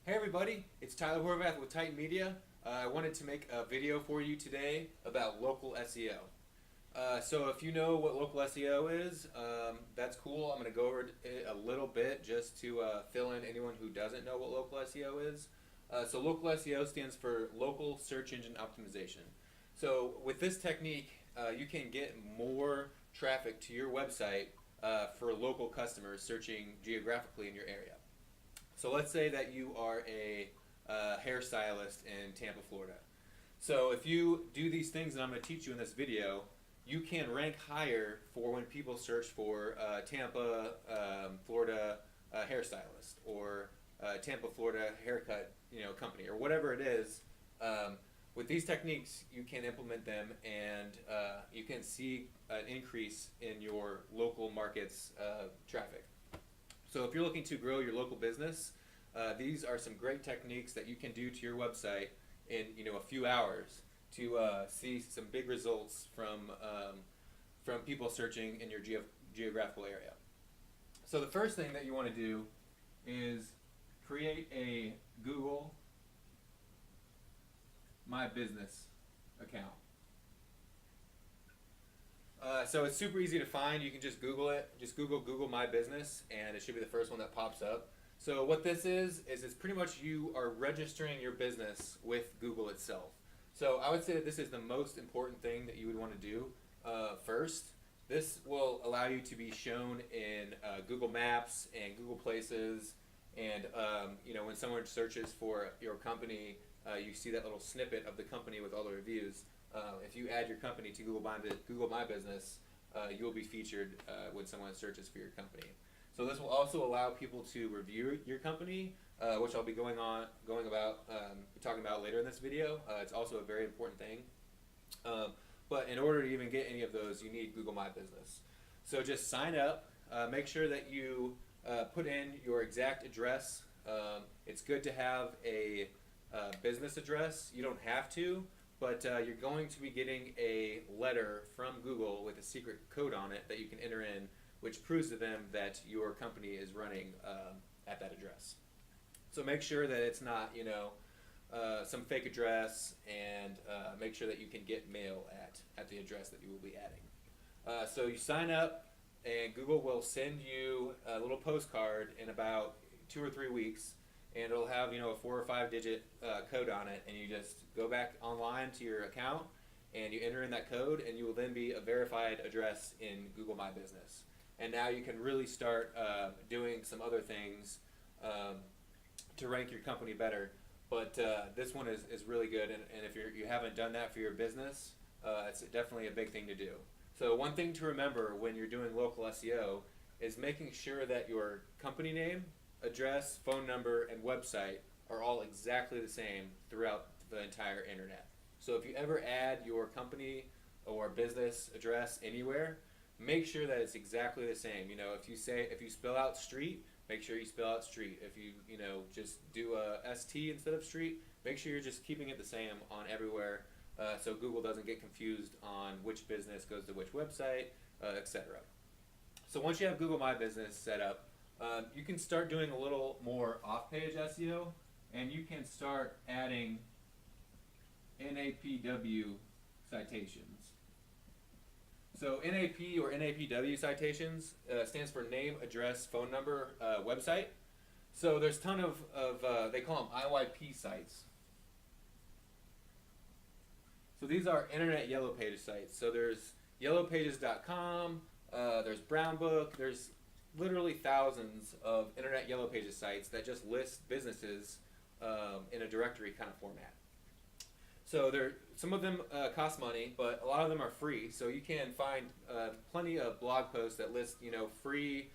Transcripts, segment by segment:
Hey everybody, it's Tyler Horvath with Titan Media. I wanted to make a video for you today about local SEO. So if you know what local SEO is, that's cool. I'm going to go over it a little bit just to fill in anyone who doesn't know what local SEO is. So local SEO stands for Local Search Engine Optimization. So with this technique, you can get more traffic to your website for local customers searching geographically in your area. So let's say that you are a hairstylist in Tampa, Florida. So if you do these things that I'm going to teach you in this video, you can rank higher for when people search for Tampa, Florida hairstylist, or Tampa, Florida haircut, company, or whatever it is. With these techniques, you can implement them, and you can see an increase in your local market's traffic. So if you're looking to grow your local business, these are some great techniques that you can do to your website in a few hours to see some big results from people searching in your geographical area. So the first thing that you want to do is create a Google My Business account. So it's super easy to find. You can just Google it. Just Google My Business, and it should be the first one that pops up. So what this is it's pretty much you are registering your business with Google itself. So I would say that this is the most important thing that you would want to do first. This will allow you to be shown in Google Maps and Google Places, and when someone searches for your company, you see that little snippet of the company with all the reviews. If you add your company to Google My Business, you will be featured when someone searches for your company. So this will also allow people to review your company, which I'll be talking about later in this video. It's also a very important thing. But in order to even get any of those, you need Google My Business. So just sign up. Make sure that you put in your exact address. It's good to have a business address. You don't have to, but you're going to be getting a letter from Google with a secret code on it that you can enter in, which proves to them that your company is running at that address. So make sure that it's not, some fake address, and make sure that you can get mail at the address that you will be adding. So you sign up, and Google will send you a little postcard in about 2 or 3 weeks, and it'll have a 4 or 5 digit code on it, and you just go back online to your account and you enter in that code, and you will then be a verified address in Google My Business. And now you can really start doing some other things to rank your company better. But this one is really good, and if you haven't done that for your business, it's definitely a big thing to do. So one thing to remember when you're doing local SEO is making sure that your company name, address, phone number, and website are all exactly the same throughout the entire internet. So if you ever add your company or business address anywhere, make sure that it's exactly the same. If you spell out street, make sure you spell out street. If you just do a ST instead of street, make sure you're just keeping it the same on everywhere, so Google doesn't get confused on which business goes to which website, etc. So once you have Google My Business set up, you can start doing a little more off-page SEO, and you can start adding APW citations. So NAP or NAPW citations stands for name, address, phone number, website. So there's a ton of they call them IYP sites. So these are Internet Yellow Pages sites. So there's yellowpages.com, there's Brown Book, there's literally thousands of Internet Yellow Pages sites that just list businesses in a directory kind of format. So some of them cost money, but a lot of them are free. So you can find plenty of blog posts that list free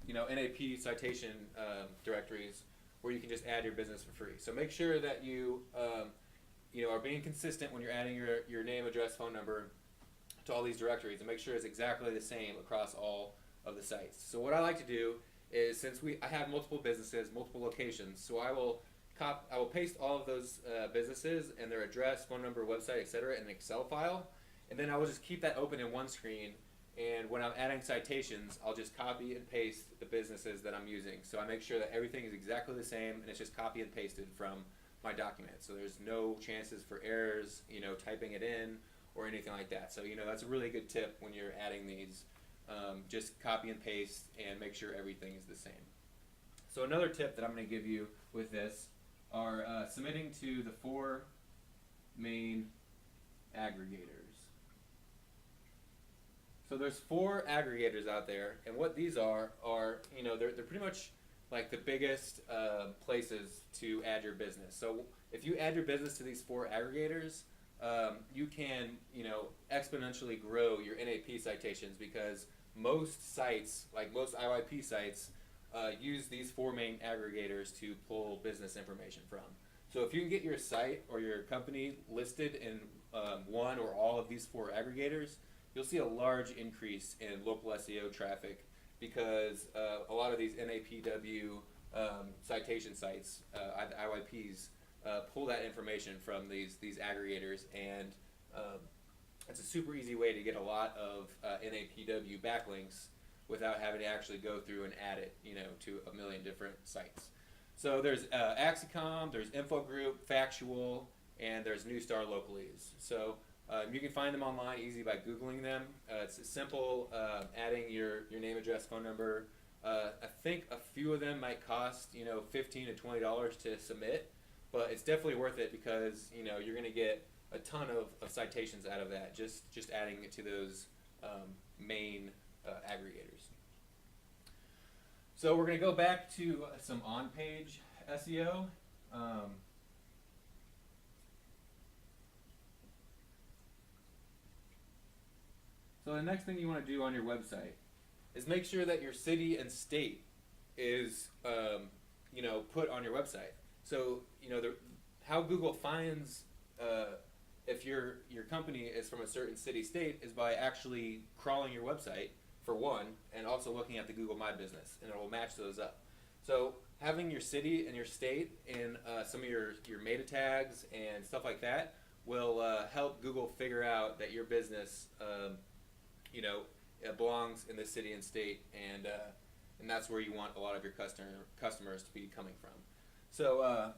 NAP citation directories where you can just add your business for free. So make sure that you are being consistent when you're adding your name, address, phone number to all these directories, and make sure it's exactly the same across all of the sites. So what I like to do is, since I have multiple businesses, multiple locations, so I will paste all of those businesses and their address, phone number, website, etc. in an Excel file, and then I will just keep that open in one screen, And when I'm adding citations, I'll just copy and paste the businesses that I'm using. So I make sure that everything is exactly the same and it's just copy and pasted from my document. So there's no chances for errors, typing it in or anything like that. So, that's a really good tip when you're adding these. Just copy and paste and make sure everything is the same. So another tip that I'm going to give you with this are submitting to the 4 main aggregators. So there's 4 aggregators out there, and what these are they're pretty much like the biggest places to add your business. So if you add your business to these 4 aggregators, you can exponentially grow your NAP citations, because most sites, like most IYP sites, use these 4 main aggregators to pull business information from. So if you can get your site or your company listed in one or all of these 4 aggregators, you'll see a large increase in local SEO traffic, because a lot of these NAPW citation sites, IYPs, pull that information from these aggregators, and it's a super easy way to get a lot of NAPW backlinks without having to actually go through and add it, to a million different sites. So there's Axicom, there's Infogroup, Factual, and there's Newstar Localese. So you can find them online easy by Googling them. It's simple, adding your name, address, phone number. I think a few of them might cost $15 to $20 to submit, but it's definitely worth it, because you're going to get a ton of citations out of that, just adding it to those main aggregators. So we're going to go back to some on-page SEO. So the next thing you want to do on your website is make sure that your city and state is put on your website. So how Google finds if your company is from a certain city, state, is by actually crawling your website, for one, and also looking at the Google My Business, and it will match those up. So having your city and your state in some of your meta tags and stuff like that will help Google figure out that your business belongs in the city and state, and that's where you want a lot of your customers to be coming from. So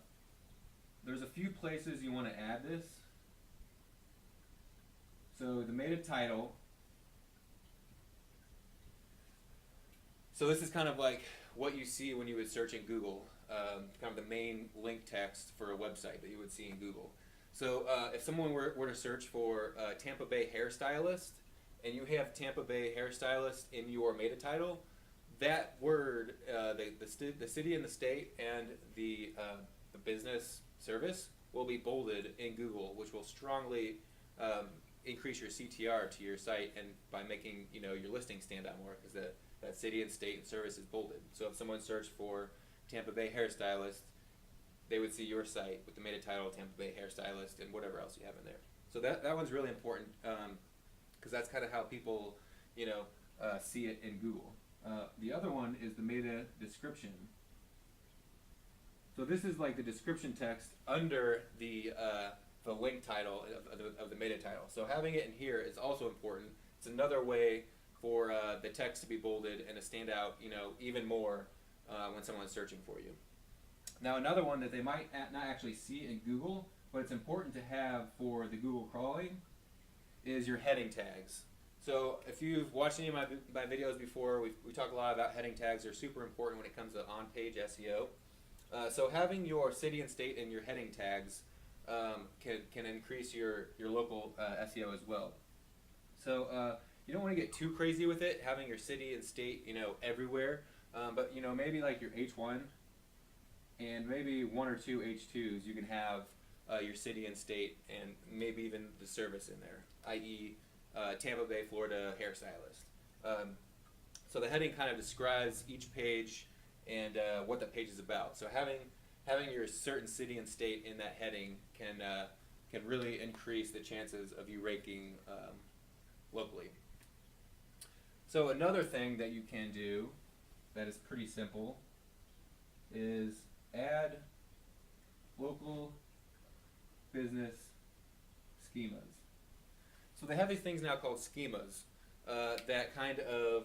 there's a few places you want to add this. So the meta title. So this is kind of like what you see when you would search in Google, kind of the main link text for a website that you would see in Google. So if someone were to search for Tampa Bay hairstylist, and you have Tampa Bay hairstylist in your meta title, that word, the city and the state and the business service will be bolded in Google, which will strongly increase your CTR to your site, and by making your listing stand out more, because that city and state and service is bolded. So if someone searched for Tampa Bay hairstylist, they would see your site with the meta title Tampa Bay hairstylist and whatever else you have in there. So that one's really important, because that's kind of how people see it in Google. The other one is the meta description. So this is like the description text under the link title of the meta title. So having it in here is also important. It's another way for the text to be bolded and to stand out, even more when someone's searching for you. Now another one that they might not actually see in Google, but it's important to have for the Google crawling, is your heading tags. So if you've watched any of my videos before, we talk a lot about heading tags. They're super important when it comes to on-page SEO. So having your city and state in your heading tags can increase your local SEO as well. So you don't want to get too crazy with it, having your city and state everywhere, but maybe like your H1 and maybe 1 or 2 H2s, you can have your city and state, and maybe even the service in there, i.e. Tampa Bay, Florida hairstylist. So the heading kind of describes each page and what the page is about. So having your certain city and state in that heading can really increase the chances of you ranking locally. So another thing that you can do that is pretty simple is add local business schemas. So they have these things now called schemas. that kind of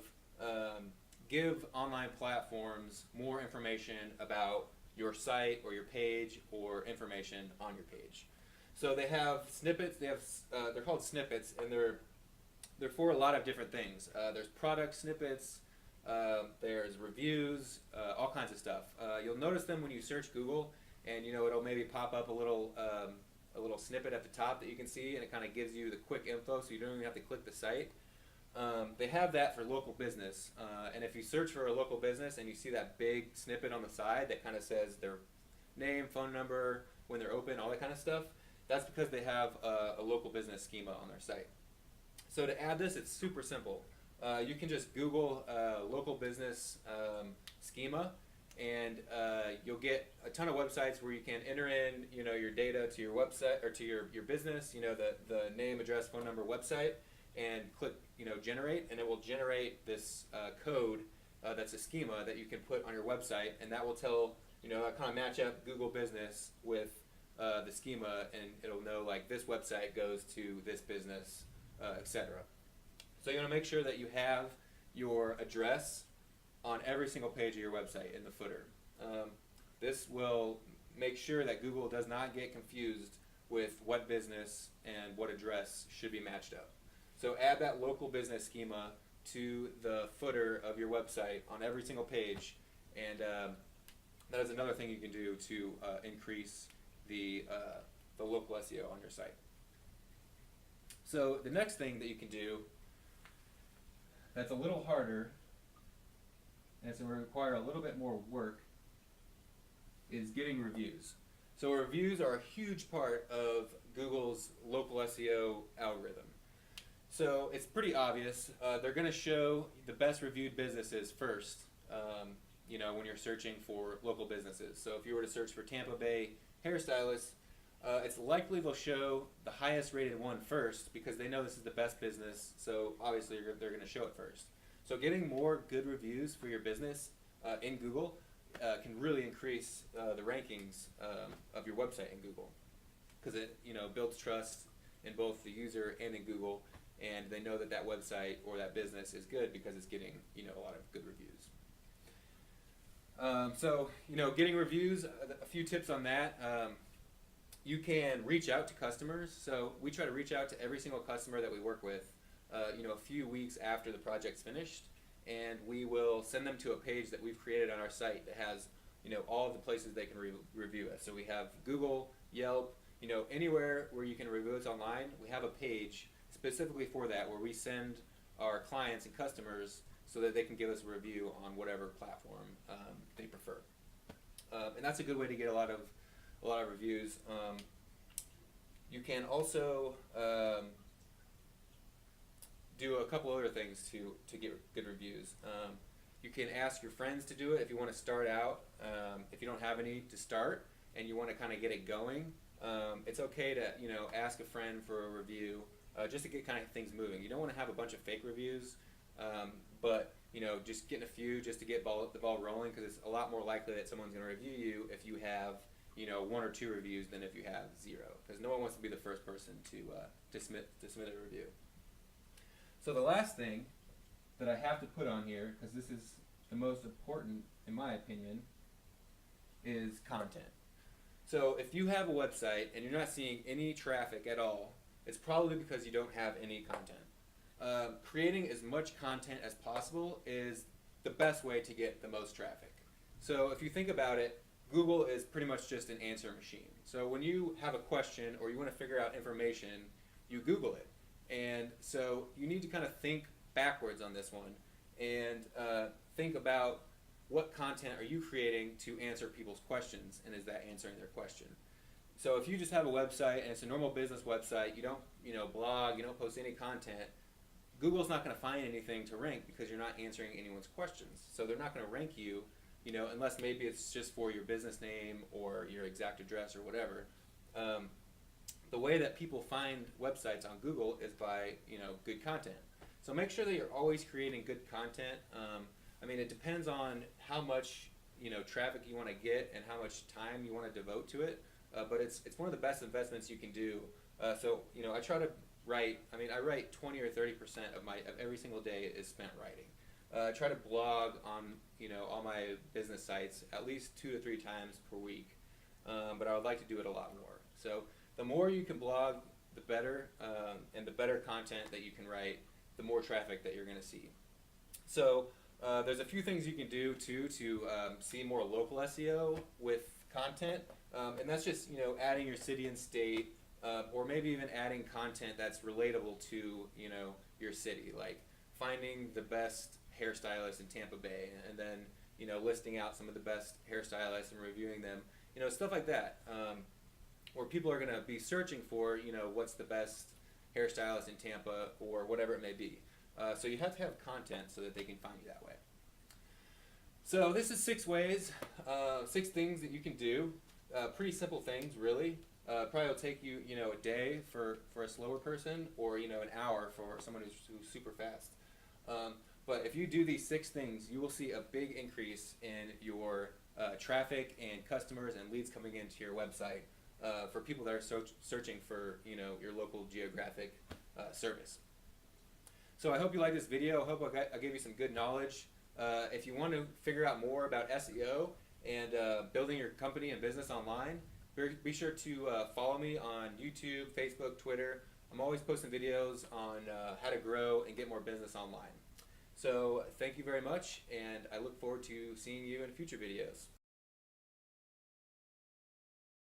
give online platforms more information about your site or your page or information on your page. So they have snippets. They're called snippets, and they're for a lot of different things. There's product snippets. There's reviews, all kinds of stuff. You'll notice them when you search Google, and it'll maybe pop up a little snippet at the top that you can see, and it kind of gives you the quick info, so you don't even have to click the site. They have that for local business, and if you search for a local business and you see that big snippet on the side that kind of says their name, phone number, when they're open, all that kind of stuff, that's because they have a local business schema on their site. So to add this, it's super simple. You can just Google local business schema, and you'll get a ton of websites where you can enter in your data to your website or to your business, the name, address, phone number, website, and click generate, and it will generate this code that's a schema that you can put on your website, and that will tell kind of match up Google Business with the schema, and it'll know like this website goes to this business, etc. So you want to make sure that you have your address on every single page of your website in the footer. This will make sure that Google does not get confused with what business and what address should be matched up. So add that local business schema to the footer of your website on every single page, and that is another thing you can do to increase the local SEO on your site. So the next thing that you can do that's a little harder, and it's going to require a little bit more work, is getting reviews. So reviews are a huge part of Google's local SEO algorithm. So it's pretty obvious. They're going to show the best reviewed businesses first, when you're searching for local businesses. So if you were to search for Tampa Bay hairstylists, it's likely they'll show the highest rated one first because they know this is the best business, so obviously they're going to show it first. So getting more good reviews for your business in Google can really increase the rankings of your website in Google, because it builds trust in both the user and in Google, and they know that that website or that business is good because it's getting a lot of good reviews. So getting reviews, a few tips on that. You can reach out to customers. So we try to reach out to every single customer that we work with, a few weeks after the project's finished, and we will send them to a page that we've created on our site that has, all of the places they can review us. So we have Google, Yelp, anywhere where you can review us online. We have a page specifically for that where we send our clients and customers so that they can give us a review on whatever platform they prefer. And that's a good way to get a lot of reviews. You can also do a couple other things to get good reviews. You can ask your friends to do it if you want to start out. If you don't have any to start and you want to kind of get it going, it's okay to ask a friend for a review just to get kind of things moving. You don't want to have a bunch of fake reviews, but just getting a few just to get the ball rolling, because it's a lot more likely that someone's going to review you if you have one or two reviews than if you have zero, because no one wants to be the first person to submit a review. So the last thing that I have to put on here, because this is the most important in my opinion, is content. So if you have a website and you're not seeing any traffic at all, it's probably because you don't have any content. Creating as much content as possible is the best way to get the most traffic. So if you think about it, Google is pretty much just an answer machine. So when you have a question or you want to figure out information, you Google it. And so you need to kind of think backwards on this one and think about what content are you creating to answer people's questions, and is that answering their question? So if you just have a website and it's a normal business website, you don't blog, you don't post any content, Google's not going to find anything to rank because you're not answering anyone's questions. So they're not going to rank you, unless maybe it's just for your business name or your exact address or whatever. The way that people find websites on Google is by, good content. So make sure that you're always creating good content. It depends on how much, traffic you want to get and how much time you want to devote to it. But it's one of the best investments you can do. So I try to write. I mean, I write 20 or 30% of every single day is spent writing. I try to blog on all my business sites at least 2 to 3 times per week, but I would like to do it a lot more. So the more you can blog, the better, and the better content that you can write, the more traffic that you're going to see. So there's a few things you can do too to see more local SEO with content, and that's just adding your city and state, or maybe even adding content that's relatable to your city, like finding the best hairstylist in Tampa Bay, and then listing out some of the best hairstylists and reviewing them, stuff like that, where people are going to be searching for what's the best hairstylist in Tampa or whatever it may be. So you have to have content so that they can find you that way. So this is 6 ways, 6 things that you can do. Pretty simple things, really. Probably will take you a day for a slower person, or an hour for someone who's super fast. But if you do these 6 things, you will see a big increase in your traffic and customers and leads coming into your website for people that are searching for your local geographic service. So I hope you liked this video. I hope I gave you some good knowledge. If you want to figure out more about SEO and building your company and business online, be sure to follow me on YouTube, Facebook, Twitter. I'm always posting videos on how to grow and get more business online. So thank you very much, and I look forward to seeing you in future videos.